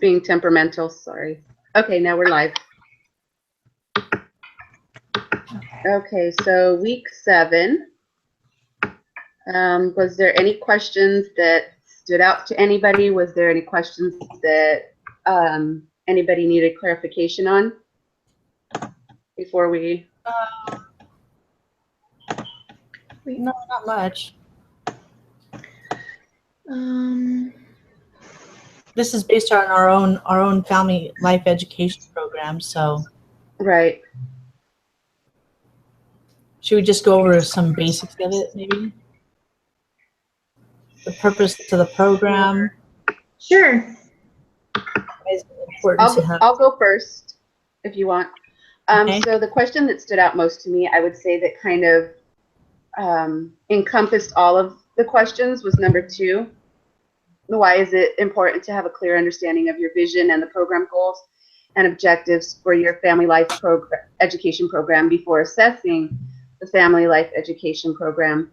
being temperamental, sorry. Okay, now we're live. Okay, so week 7. Was there any questions that stood out to anybody? Was there any questions that anybody needed clarification on before we? No, not much. This is based on our own family life education program, so. Right. Should we just go over some basics of it, maybe? The purpose of the program. Sure. I'll go first if you want. Okay. So the question that stood out most to me, I would say that kind of encompassed all of the questions was number 2. Why is it important to have a clear understanding of your vision and the program goals and objectives for your family life education program before assessing the family life education program?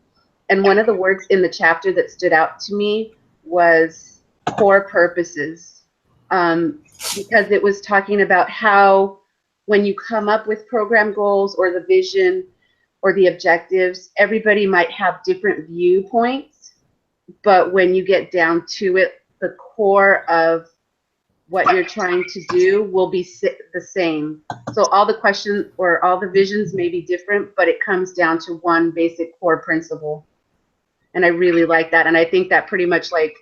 And one of the words in the chapter that stood out to me was core purposes, because it was talking about how when you come up with program goals or the vision or the objectives, everybody might have different viewpoints, but when you get down to it, the core of what you're trying to do will be the same. So all the questions or all the visions may be different, but it comes down to one basic core principle. And I really like that. And I think that pretty much like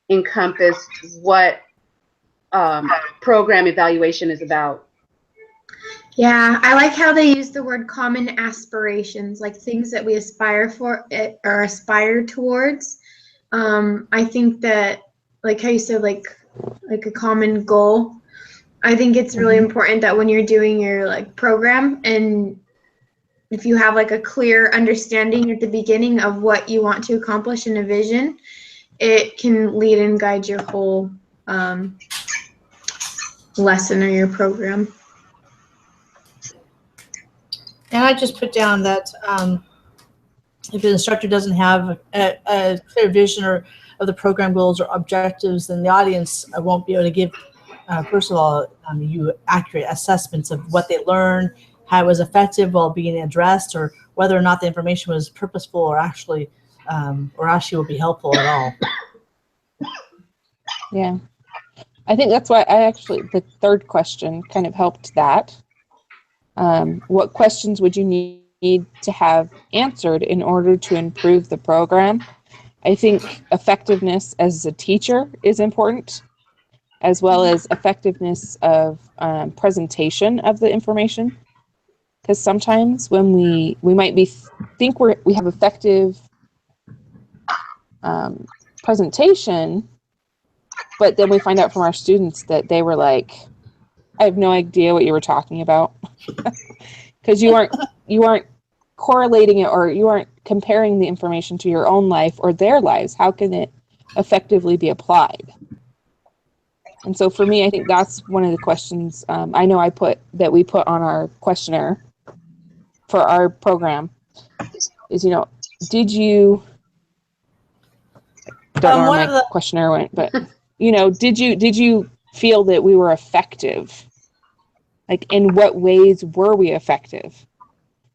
encompassed what program evaluation is about. Yeah, I like how they use the word common aspirations, like things that we aspire for or aspire towards. I think that, like how you said, like a common goal. I think it's really important that when you're doing your like program, and if you have like a clear understanding at the beginning of what you want to accomplish in a vision, it can lead and guide your whole lesson or your program. And I just put down that if the instructor doesn't have a clear vision of the program goals or objectives, then the audience won't be able to give, first of all, you accurate assessments of what they learned, how it was effective while being addressed, or whether or not the information was purposeful or actually will be helpful at all. Yeah. I think that's why the third question kind of helped that. What questions would you need to have answered in order to improve the program? I think effectiveness as a teacher is important, as well as effectiveness of presentation of the information. Because sometimes when we might think we have effective presentation, but then we find out from our students that they were like, I have no idea what you were talking about, because you aren't correlating it, or you aren't comparing the information to your own life or their lives. How can it effectively be applied? And so for me, I think that's one of the questions I know we put on our questionnaire for our program is, did you, I don't know where my questionnaire went, but did you feel that we were effective? Like, in what ways were we effective?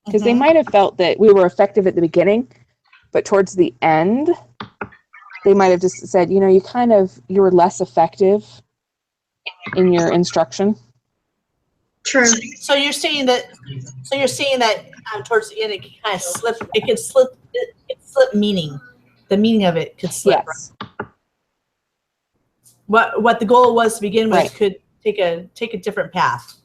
Because they might have felt that we were effective at the beginning, but towards the end, they might have just said, you were less effective in your instruction. True. So you're saying that towards the end, it kind of slipped. It could slip meaning. The meaning of it could slip. Yes. Right? What the goal was to begin with Right. could take a different path.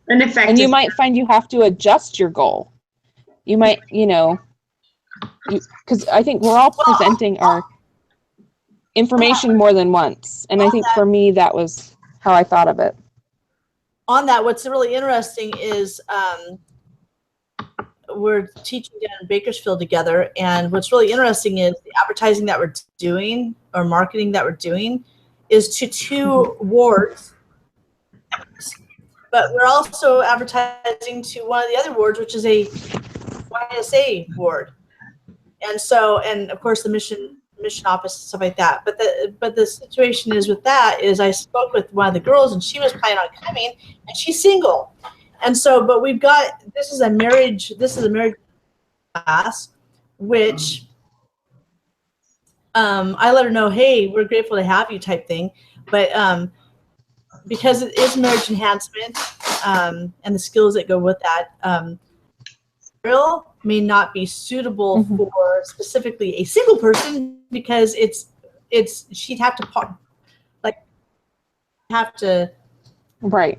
And you might find you have to adjust your goal. You might, because I think we're all presenting our information more than once. And I think for me, that was how I thought of it. On that, what's really interesting is we're teaching down in Bakersfield together. And what's really interesting is the advertising that we're doing, or marketing that we're doing, is to 2 wards. But we're also advertising to one of the other wards, which is a YSA ward. And of course, the mission mission office and stuff like that. But the situation is with that is I spoke with one of the girls and she was planning on coming and she's single. And so, but we've got, this is a marriage class, which I let her know, hey, we're grateful to have you type thing. But because it is marriage enhancement and the skills that go with that, drill may not be suitable for specifically a single person because she'd have to Right.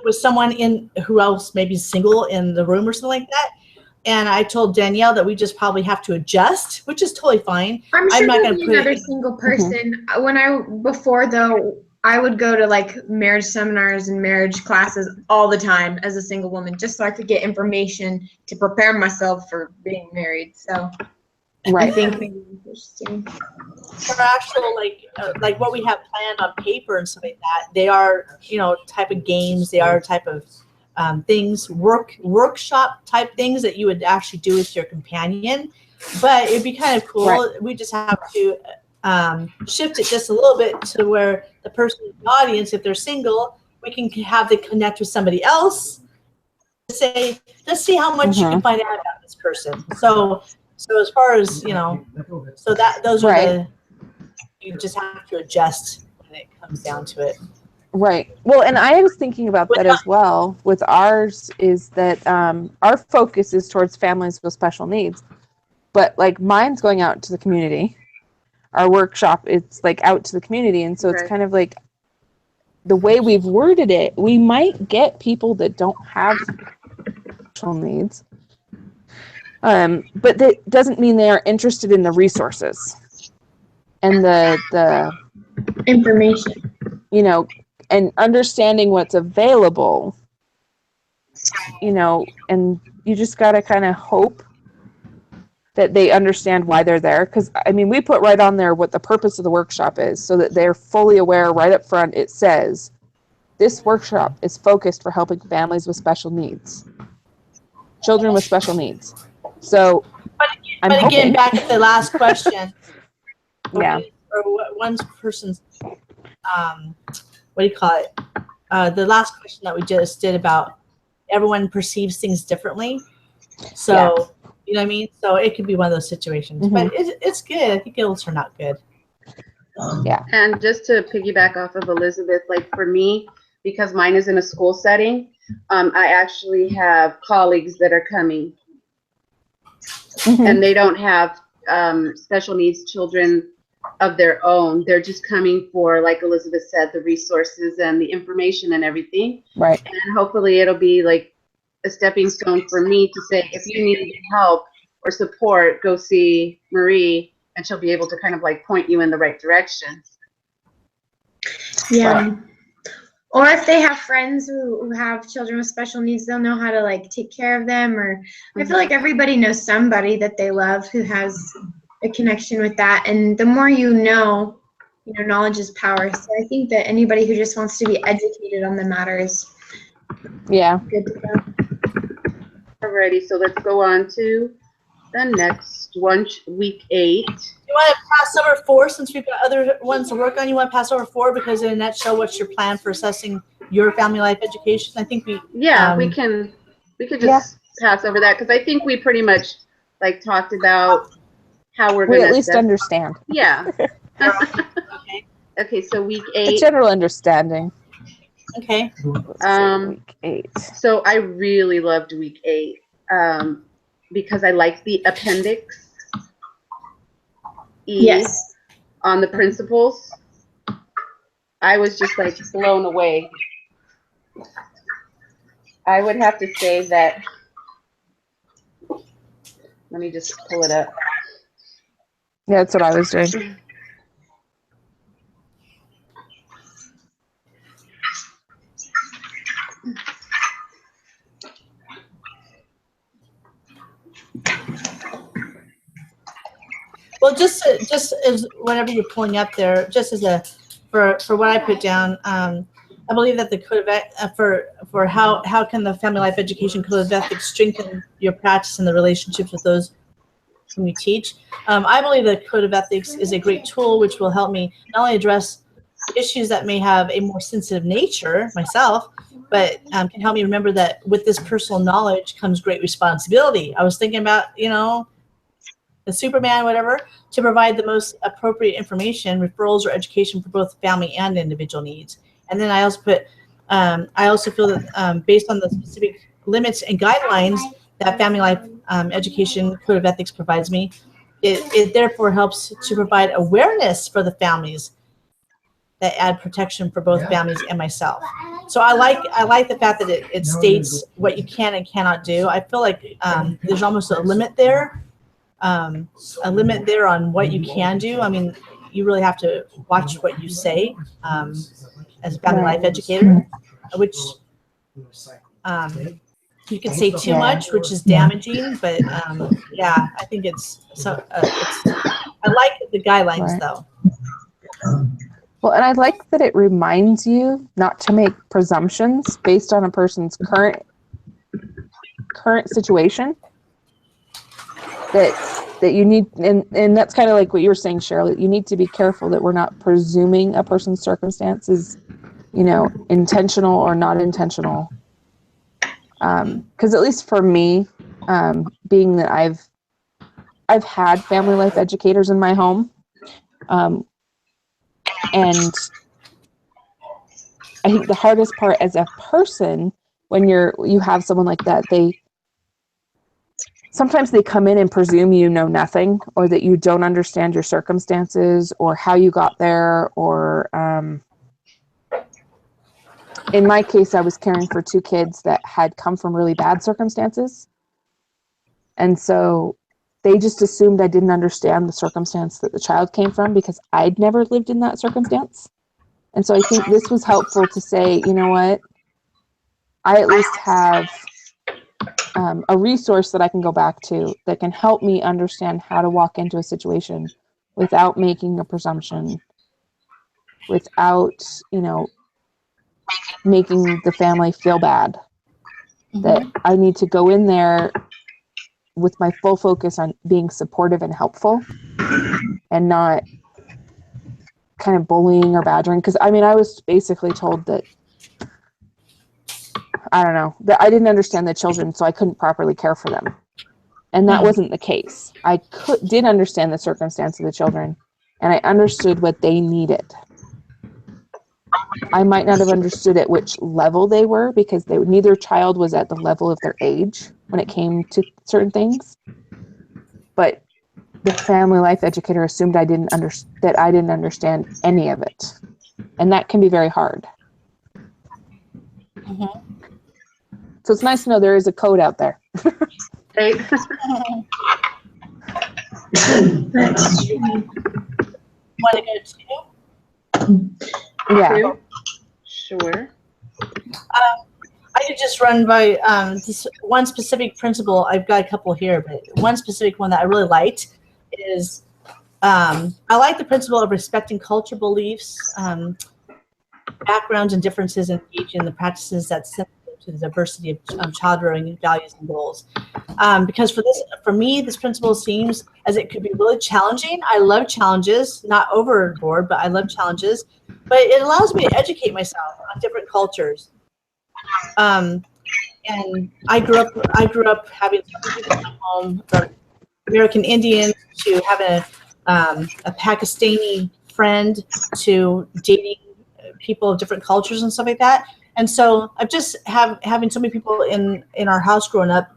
with someone in who else maybe single in the room or something like that. And I told Danielle that we just probably have to adjust, which is totally fine. I'm sure not there'll gonna be put another it- single person. Before though, I would go to like marriage seminars and marriage classes all the time as a single woman, just so I could get information to prepare myself for being married. So I Right. think it'd be interesting. For actual like what we have planned on paper and stuff like that, they are type of games, they are type of things, workshop type things that you would actually do with your companion. But it'd be kind of cool. Right. We just have to shift it just a little bit to where the person in the audience, if they're single, we can have them connect with somebody else. Say, let's see how much you can find out about this person. So as far as so that those are Right. you just have to adjust when it comes down to it. Right. Well, and I was thinking about that as well with ours is that our focus is towards families with special needs. But like mine's going out to the community. Our workshop, it's like out to the community. And so it's Right. kind of like the way we've worded it, we might get people that don't have special needs. But that doesn't mean they are interested in the resources and the Information. and understanding what's available, and you just got to kind of hope that they understand why they're there. Because, I mean, we put right on there what the purpose of the workshop is so that they're fully aware right up front. It says, this workshop is focused for helping families with special needs, children with special needs. So, I'm But again, hoping, back to the last question. yeah, Or one person's, what do you call it? The last question that we just did about everyone perceives things differently. So, Yeah. you know what I mean? So it could be one of those situations. But it's good. I think it'll turn out good. yeah, And just to piggyback off of Elizabeth, like for me, because mine is in a school setting, I actually have colleagues that are coming and they don't have special needs children of their own. They're just coming for, like Elizabeth said, the resources and the information and everything. right, And hopefully it'll be like a stepping stone for me to say, if you need help or support, go see Marie and she'll be able to kind of like point you in the right direction. Yeah. Or if they have friends who have children with special needs, they'll know how to like take care of them. Or I feel like everybody knows somebody that they love who has a connection with that. And the more knowledge is power. So I think that anybody who just wants to be educated on the matter is yeah. good to go. Alrighty, so let's go on to the next one, week 8. You want to pass over 4 since we've got other ones to work on? You want to pass over 4 because in a nutshell, what's your plan for assessing your family life education? I think we We could just pass over that because I think we pretty much like talked about how we're We going to at least understand. Yeah. okay. Okay, so week A 8. general understanding. Okay. Let's see, week 8. So I really loved week 8 because I liked the appendix E Yes. on the principles. I was just like blown away. I would have to say that, let me just pull it up. Yeah, that's what I was doing. Well, just as whenever you're pulling up there, just as a for what I put down, I believe that the code of for how can the family life education code of ethics strengthen your practice and the relationships with those when you teach. I believe the Code of Ethics is a great tool which will help me not only address issues that may have a more sensitive nature myself, but can help me remember that with this personal knowledge comes great responsibility. I was thinking about, the Superman, whatever, to provide the most appropriate information, referrals, or education for both family and individual needs. And then I also put, I also feel that based on the specific limits and guidelines that Family Life Education Code of Ethics provides me, it therefore helps to provide awareness for the families that add protection for both families and myself. So I like the fact that it states what you can and cannot do. I feel like there's almost a limit there, on what you can do. I mean, you really have to watch what you say as a family life educator, which you can say too much, which is damaging. But yeah, I think it's so. I like the guidelines though. Well, and I like that it reminds you not to make presumptions based on a person's current situation. That you need, and that's kind of like what you were saying, Cheryl. You need to be careful that we're not presuming a person's circumstances, intentional or not intentional. Because at least for me, being that I've had family life educators in my home. And I think the hardest part as a person, when you have someone like that, sometimes they come in and presume you know nothing, or that you don't understand your circumstances or how you got there, or in my case, I was caring for 2 kids that had come from really bad circumstances. And so they just assumed I didn't understand the circumstance that the child came from because I'd never lived in that circumstance. And so I think this was helpful to say, you know what, I at least have a resource that I can go back to that can help me understand how to walk into a situation without making a presumption, without, making the family feel bad. Mm-hmm. That I need to go in there with my full focus on being supportive and helpful and not kind of bullying or badgering. Because I was basically told that, I don't know, that I didn't understand the children, so I couldn't properly care for them. And that wasn't the case. I did understand the circumstance of the children, and I understood what they needed. I might not have understood at which level they were, because neither child was at the level of their age when it came to certain things. But the family life educator assumed that I didn't understand any of it. And that can be very hard. Mm-hmm. So it's nice to know there is a code out there. Right. That's true. Want to go to? Yeah. Sure. I could just run by this one specific principle. I've got a couple here, but one specific one that I really liked is I like the principle of respecting culture, beliefs, backgrounds, and differences, and engaging in the practices that sensitive to the diversity of child rearing values and goals. Because for me, this principle seems as it could be really challenging. I love challenges, not overboard, but I love challenges. But it allows me to educate myself on different cultures. And I grew up having people in my home, from American Indian to having a Pakistani friend to dating people of different cultures and stuff like that. And so I've just having so many people in our house growing up,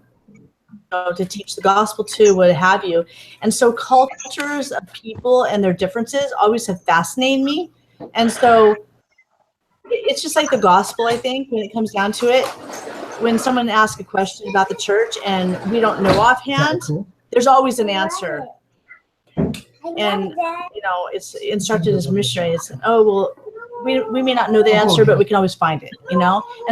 to teach the gospel to, what have you. And so cultures of people and their differences always have fascinated me. And so it's just like the gospel, I think, when it comes down to it. When someone asks a question about the church and we don't know offhand, there's always an answer. And, it's instructed as missionaries. Oh, well, we may not know the answer, but we can always find it, And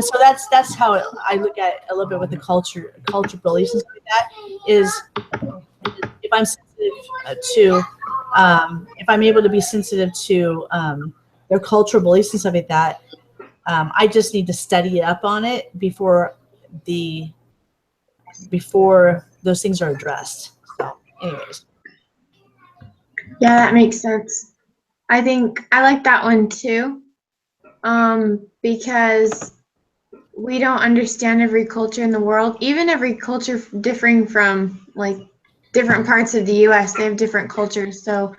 so that's how I look at it a little bit with the culture beliefs and stuff like that, is if I'm sensitive to, if I'm able to be sensitive to their cultural beliefs and stuff like that, I just need to study up on it before those things are addressed. So anyways. Yeah, that makes sense. I think I like that one too. Because we don't understand every culture in the world, even every culture differing from like different parts of the US, they have different cultures. So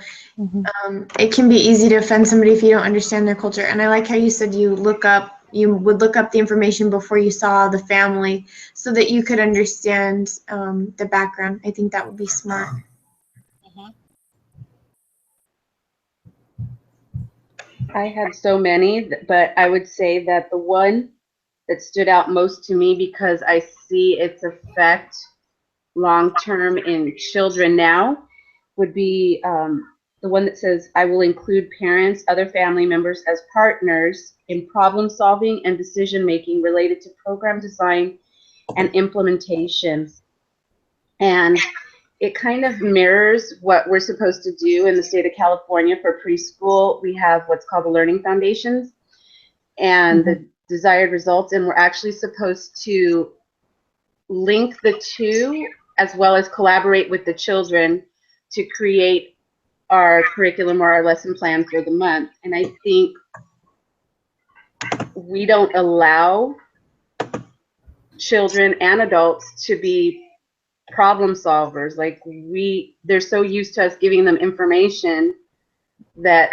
it can be easy to offend somebody if you don't understand their culture. And I like how you said you would look up the information before you saw the family so that you could understand the background. I think that would be smart. I had so many, but I would say that the one that stood out most to me because I see its effect long term in children now would be the one that says, I will include parents, other family members as partners in problem solving and decision making related to program design and implementation. And it kind of mirrors what we're supposed to do in the state of California for preschool. We have what's called the Learning Foundations and the desired results, and we're actually supposed to link the two as well as collaborate with the children to create our curriculum or our lesson plan for the month. And I think we don't allow children and adults to be problem solvers. Like they're so used to us giving them information that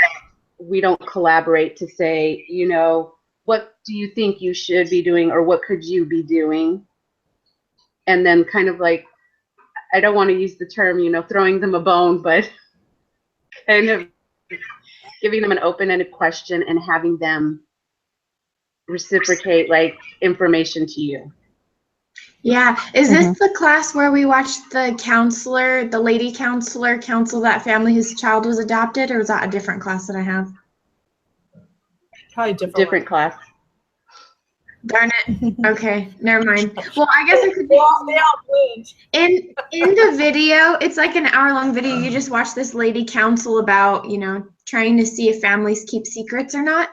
we don't collaborate to say, you know, what do you think you should be doing or what could you be doing? And then kind of like, I don't want to use the term, you know, throwing them a bone, but kind of giving them an open-ended question and having them reciprocate like information to you. Yeah. Is this the class where we watched the counselor, the lady counselor, counsel that family whose child was adopted, or was that a different class that I have? Probably Different class. Darn it. Okay, never mind. Well, I guess I could They all win. in the video, it's like an hour-long video. You just watch this lady counsel about, you know, trying to see if families keep secrets or not.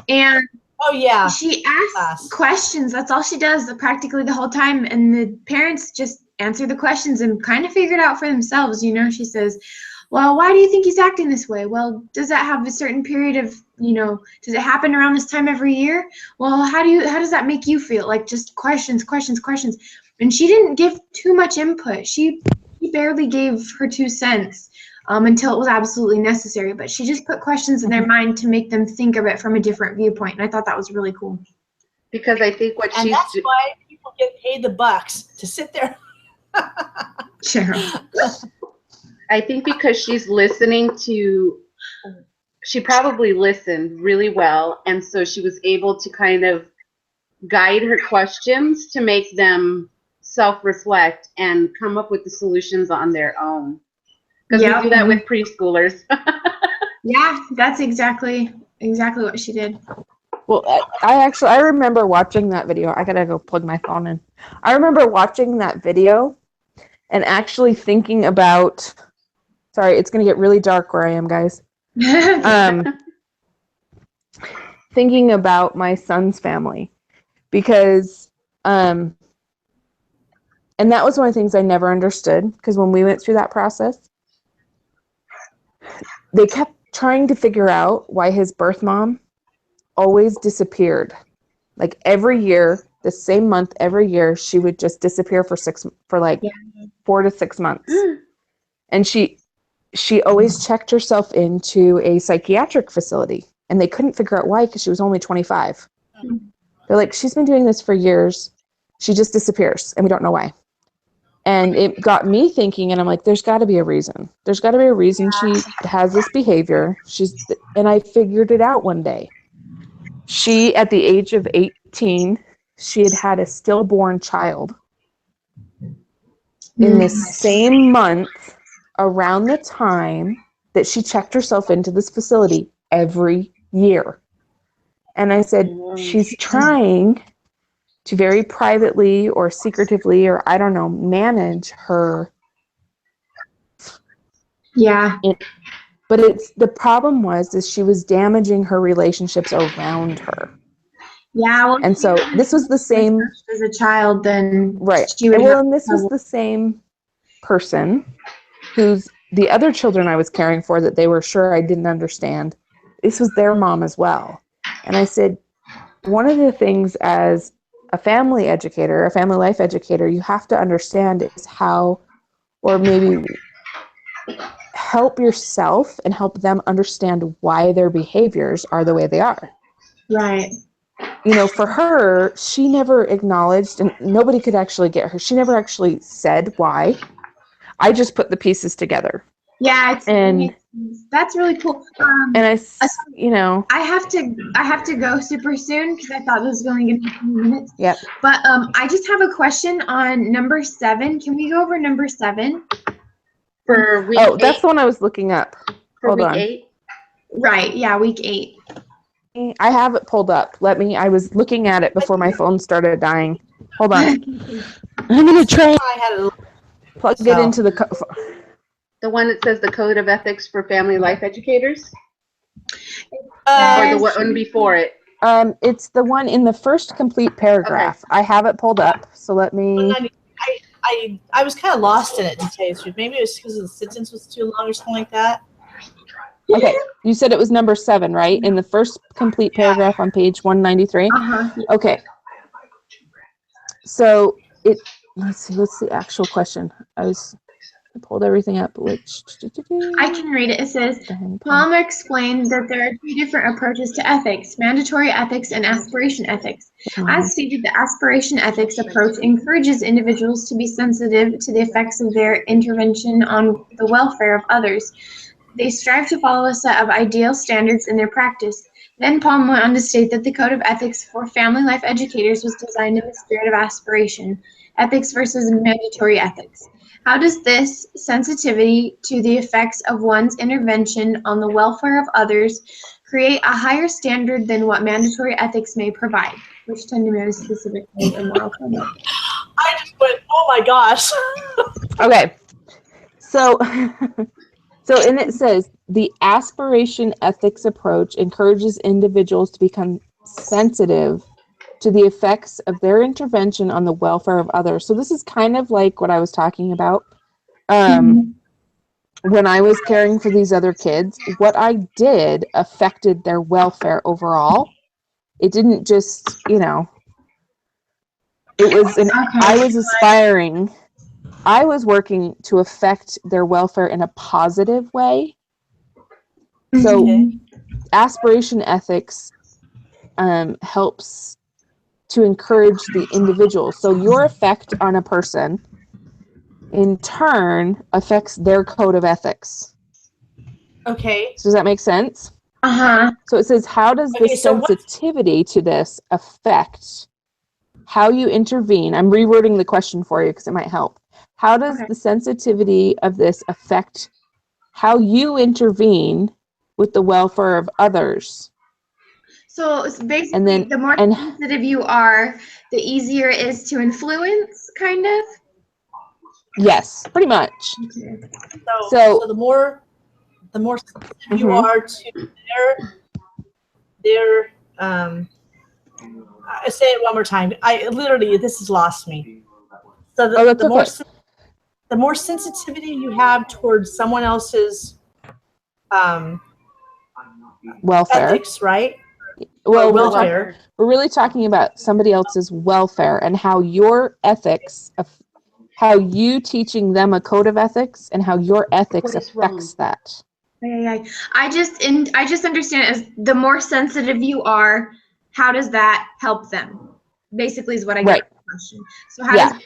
And Oh yeah. she asks questions. That's all she does practically the whole time. And the parents just answer the questions and kind of figure it out for themselves. You know, she says, well, why do you think he's acting this way? Well, does that have a certain period of, you know, does it happen around this time every year? Well, how does that make you feel? Like just questions. And she didn't give too much input. She barely gave her 2 cents. Until it was absolutely necessary, but she just put questions in their mind to make them think of it from a different viewpoint, and I thought that was really cool. Because I think what and that's why people get paid the bucks to sit there. Sure. I think because she's listening to, she probably listened really well, and so she was able to kind of guide her questions to make them self-reflect and come up with the solutions on their own. Because we do that with preschoolers. Yeah, that's exactly what she did. Well, I remember watching that video. I gotta go plug my phone in. I remember watching that video and actually thinking about, sorry, it's gonna get really dark where I am, guys. Thinking about my son's family because, and that was one of the things I never understood because when we went through that process, they kept trying to figure out why his birth mom always disappeared. Like every year, the same month, every year, she would just disappear for 4 to 6 months. And she always checked herself into a psychiatric facility. And they couldn't figure out why because she was only 25. They're like, she's been doing this for years. She just disappears, and we don't know why. And it got me thinking, and I'm like, there's got to be a reason. There's got to be a reason she has this behavior. And I figured it out one day. She, at the age of 18, she had a stillborn child. In the same month, around the time that she checked herself into this facility every year. And I said, she's trying to very privately or secretively, or I don't know, manage her. Yeah. But the problem is she was damaging her relationships around her. Yeah. Well, and so this was the same as a child, then right. She would and this was the same person who's the other children I was caring for that they were sure I didn't understand. This was their mom as well. And I said, one of the things as a family educator, a family life educator, you have to understand is how, or maybe help yourself and help them understand why their behaviors are the way they are. Right. You know, for her, she never acknowledged, and nobody could actually get her. She never actually said why. I just put the pieces together. Yeah, And that's really cool. and you know, I have to go super soon because I thought this was only going to be 10 minutes. Yep. But I just have a question on number 7. Can we go over number 7? For week oh, that's 8? the one I was looking up. For Hold week on. 8? Right. Yeah, week 8. I have it pulled up. I was looking at it before my phone started dying. Hold on. I'm going to try I had a plug it into the The one that says the Code of Ethics for Family Life Educators? uh, Or the one before it? it's the one in the first complete paragraph. I have it pulled up. So let me I was kind of lost in it, to tell you the truth. Maybe it was because the sentence was too long or something like that. Okay, you said it was number 7, right? In the first complete paragraph on page 193. Okay. So let's see, what's the actual question? I pulled everything up, which I can read it. It says, Palmer explained that there are 2 different approaches to ethics, mandatory ethics and aspiration ethics. As stated, the aspiration ethics approach encourages individuals to be sensitive to the effects of their intervention on the welfare of others. They strive to follow a set of ideal standards in their practice. Then Palm went on to state that the Code of Ethics for Family Life Educators was designed in the spirit of aspiration, ethics versus mandatory ethics. How does this sensitivity to the effects of one's intervention on the welfare of others create a higher standard than what mandatory ethics may provide, which tend to be a specific code or moral conduct? I just went, oh my gosh. Okay. So and it says the aspiration ethics approach encourages individuals to become sensitive to the effects of their intervention on the welfare of others. So this is kind of like what I was talking about. When I was caring for these other kids, what I did affected their welfare overall. It didn't just, it was I was aspiring. I was working to affect their welfare in a positive way. So aspiration ethics helps to encourage the individual. So your effect on a person in turn affects their code of ethics. Okay. So does that make sense? So it says, how does the sensitivity to this affect how you intervene? I'm rewording the question for you because it might help. How does the sensitivity of this affect how you intervene with the welfare of others? So it's basically, the more sensitive you are, the easier it is to influence, kind of? Yes, pretty much. Okay. So the more sensitive you are to their I say it one more time. I literally, this has lost me. So the more sensitivity you have towards someone else's welfare, ethics, right? Well, welfare. We're really talking about somebody else's welfare and how your ethics, how you teaching them a code of ethics, and how your ethics affects that. I just understand it as the more sensitive you are, how does that help them? Basically, is what I get from the question. So how does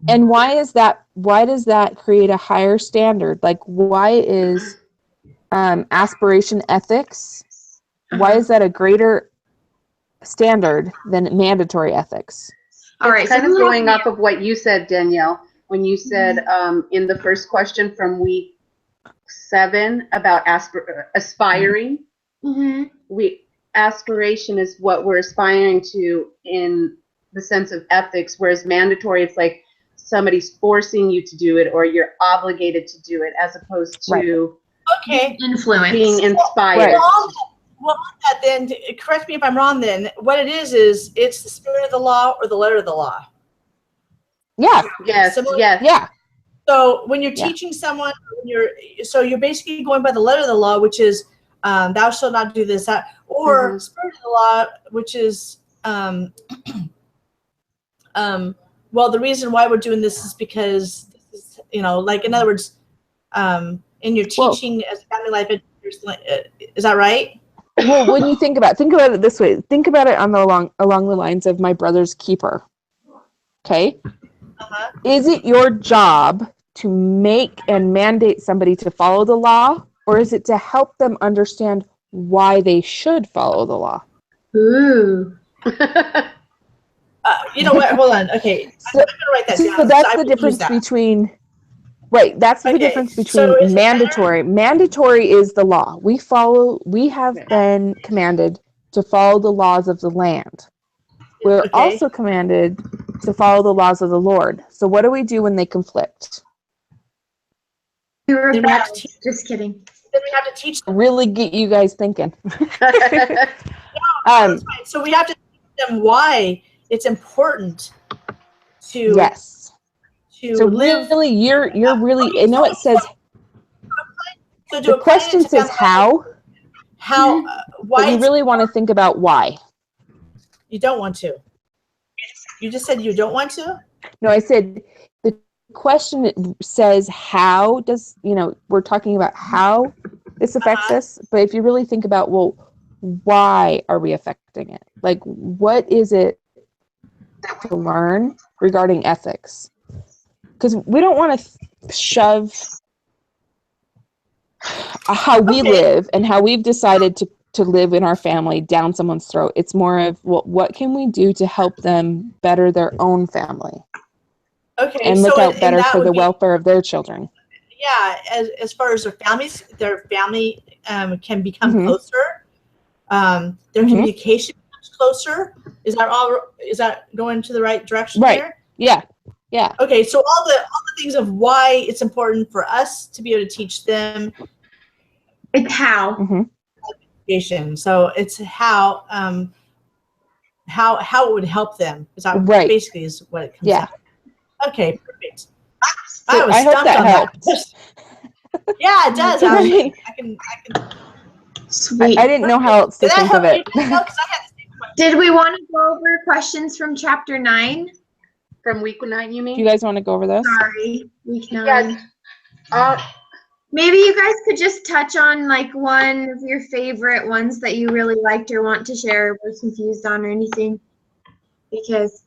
and why is that? Why does that create a higher standard? Like, why is aspiration ethics? Why is that a greater standard than mandatory ethics? All right, kind of going off of what you said, Danielle, when you said in the first question from week 7 about aspiring. Aspiration is what we're aspiring to in the sense of ethics, whereas mandatory, it's like somebody's forcing you to do it or you're obligated to do it, as opposed to influence, being inspired. Well, then correct me if I'm wrong. Then what it is it's the spirit of the law or the letter of the law. Yeah. Yes. Similar? Yes. Yeah. So when you're Yeah. teaching someone, you're basically going by the letter of the law, which is thou shalt not do this, that, or Mhm. spirit of the law, which is well, the reason why we're doing this is because this is, like, in other words, in your Well- teaching as family life educators, is that right? Well, when you think about it this way. Think about it along the lines of my brother's keeper. Okay? Uh-huh. Is it your job to make and mandate somebody to follow the law, or is it to help them understand why they should follow the law? Ooh. You know what? Hold on. Okay, So, I'm gonna write that down. so that's I the will use difference that. between that's the Okay, difference so between is it mandatory. Mandatory is the law. We have been commanded to follow the laws of the land. We're Okay. also commanded to follow the laws of the Lord. So what do we do when they conflict? We Then we have rebel. to teach. Just kidding. Then we have to teach them. Really get you guys thinking. That's fine. So we have to teach them why it's important to Yes. to So live. really, you're really. I know it says So to the apply it question to says family life, how, how why but you really want to think about why. you don't want to. You just said you don't want to. No, I said the question says how does, we're talking about how this affects us, but if you really think about, well, why are we affecting it? Like, what is it to learn regarding ethics? Because we don't want to shove how we live and how we've decided to live in our family down someone's throat. It's more of, well, what can we do to help them better their own family? Okay. And look so out and better that for would the be, welfare of their children. Yeah. As far as their family can become Mhm. closer. Their Mhm. communication becomes closer. Is that going to the right direction Right. here? Yeah. Yeah. Okay, so all the things of why it's important for us to be able to teach them It's how. Hmm. education. So it's how it would help them. Is that Right. basically is what it comes Yeah. out. Okay, perfect. So I was I hope stumped that on helped. that. Yeah, it does. Because, I Actually. mean, I can. Sweet. I didn't know how else to Did that think help of you? it. Did that help? 'Cause I had the same question. Did we want to go over questions from chapter 9? From week 9, you Do mean? you guys want to go over those? Sorry, week 9. Yeah. Maybe you guys could just touch on like one of your favorite ones that you really liked or want to share or was confused on or anything. Because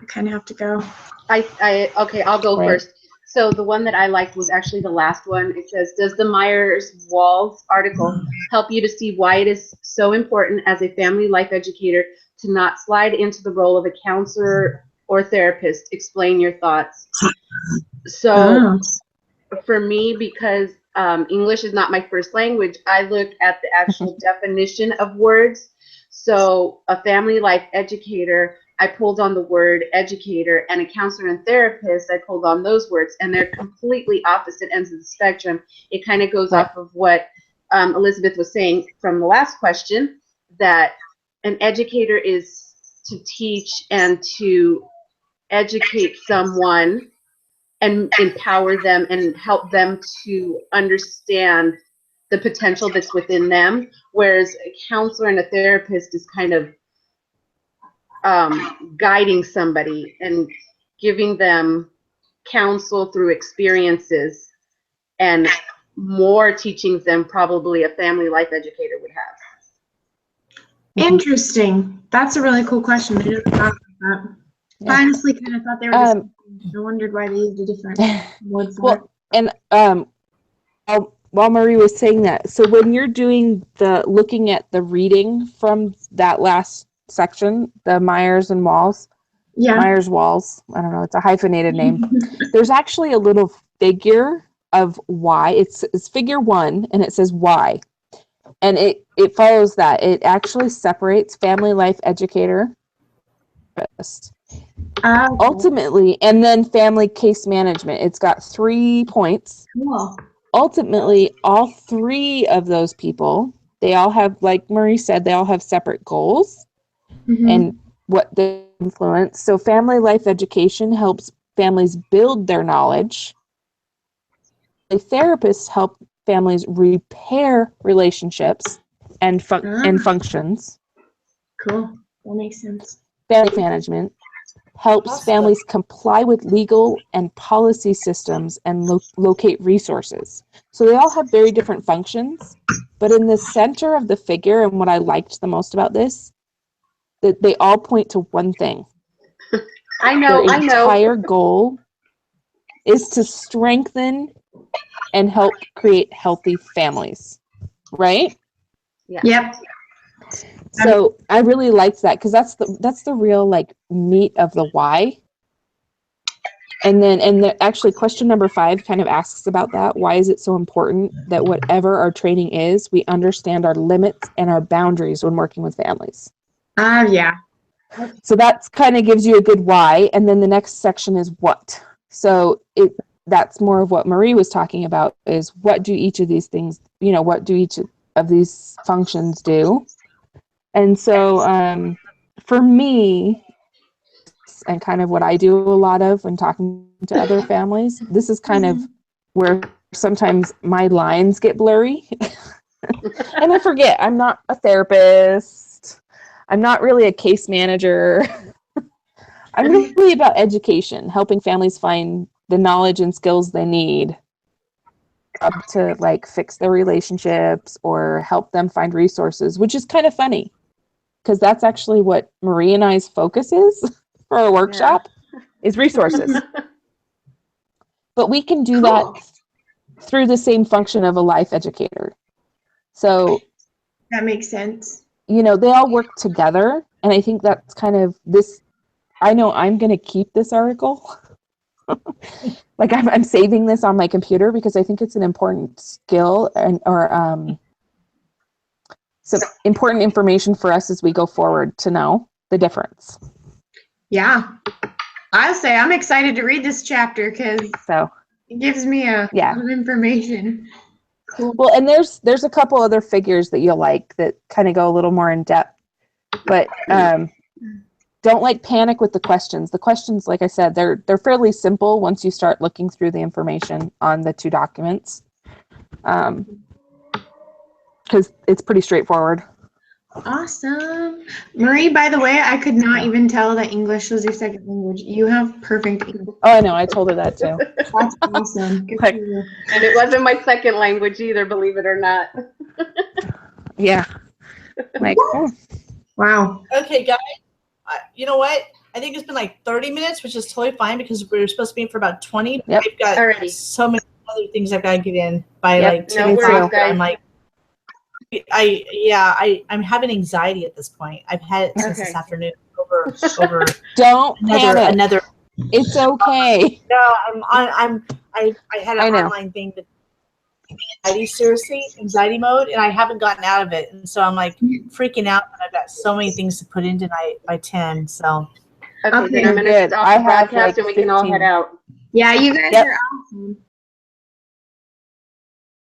I kind of have to go. Okay, I'll go Right. first. So the one that I liked was actually the last one. It says, does the Myers-Walls article help you to see why it is so important as a family life educator to not slide into the role of a counselor or therapist? Explain your thoughts. So for me, because English is not my first language, I look at the actual definition of words. So a family life educator, I pulled on the word educator, and a counselor and therapist, I pulled on those words, and they're completely opposite ends of the spectrum. It kind of goes off of what Elizabeth was saying from the last question, that an educator is to teach and to educate someone and empower them and help them to understand the potential that's within them, whereas a counselor and a therapist is kind of guiding somebody and giving them counsel through experiences and more teachings than probably a family life educator would have. Interesting. That's a really cool question. I never thought about that. Yeah. I honestly kind of thought they were just. I wondered why they used a different word for it. Well, and while Marie was saying that, so when you're doing looking at the reading from that last section, the Myers and Walls, Yeah. Myers Walls, I don't know, it's a hyphenated name. There's actually a little figure of why. It's figure 1, and it says why, and it follows that. It actually separates family life educator, ultimately, and then family case management. It's got 3 points. Cool. Ultimately, all 3 of those people, they all have, like Marie said, they all have separate goals and what they influence. So family life education helps families build their knowledge therapists help families repair relationships and functions. Cool. That makes sense. Family management helps Awesome. families comply with legal and policy systems and locate resources. So they all have very different functions, but in the center of the figure, and what I liked the most about this, that they all point to one thing. I know. Their entire goal is to strengthen and help create healthy families, right? Yep. So I really liked that because that's the real like meat of the why. And actually question number 5 kind of asks about that. Why is it so important that whatever our training is, we understand our limits and our boundaries when working with families? Yeah. So that's kind of gives you a good why. And then the next section is what. So that's more of what Marie was talking about, is what do each of these things, what do each of these functions do? And so for me, and kind of what I do a lot of when talking to other families, this is kind of where sometimes my lines get blurry. And I forget, I'm not a therapist. I'm not really a case manager. I'm really about education, helping families find the knowledge and skills they need to like fix their relationships or help them find resources, which is kind of funny because that's actually what Marie and I's focus is for our workshop is resources. But we can do that through the same function of a life educator. So That makes sense. they all work together. And I think that's kind of this. I know I'm going to keep this article. Like I'm saving this on my computer because I think it's an important skill or some important information for us as we go forward to know the difference. Yeah. I'll say I'm excited to read this chapter because it gives me a lot of information. Cool. Well, and there's a couple other figures that you'll like that kind of go a little more in depth, but don't panic with the questions. The questions, like I said, they're fairly simple once you start looking through the information on the 2 documents, because it's pretty straightforward. Awesome. Marie, by the way, I could not even tell that English was your second language. You have perfect English. Oh, I know. I told her that too. That's awesome. Good for you. And it wasn't my second language either, believe it or not. Yeah. Wow. Okay, guys. You know what? I think it's been like 30 minutes, which is totally fine because we were supposed to be in for about 20. Yep. I've got Alrighty. so many other things I've got to get in by like 2 No worries, o'clock. guys. I'm like, I'm having anxiety at this point. I've had it since this afternoon over Don't panic. another. It's okay. No, I had an online thing that anxiety mode, and I haven't gotten out of it, and so I'm like freaking out. And I've got so many things to put in tonight by 10. So Okay, then I'm gonna stop the broadcast and we can all head out. Yeah, you guys are awesome.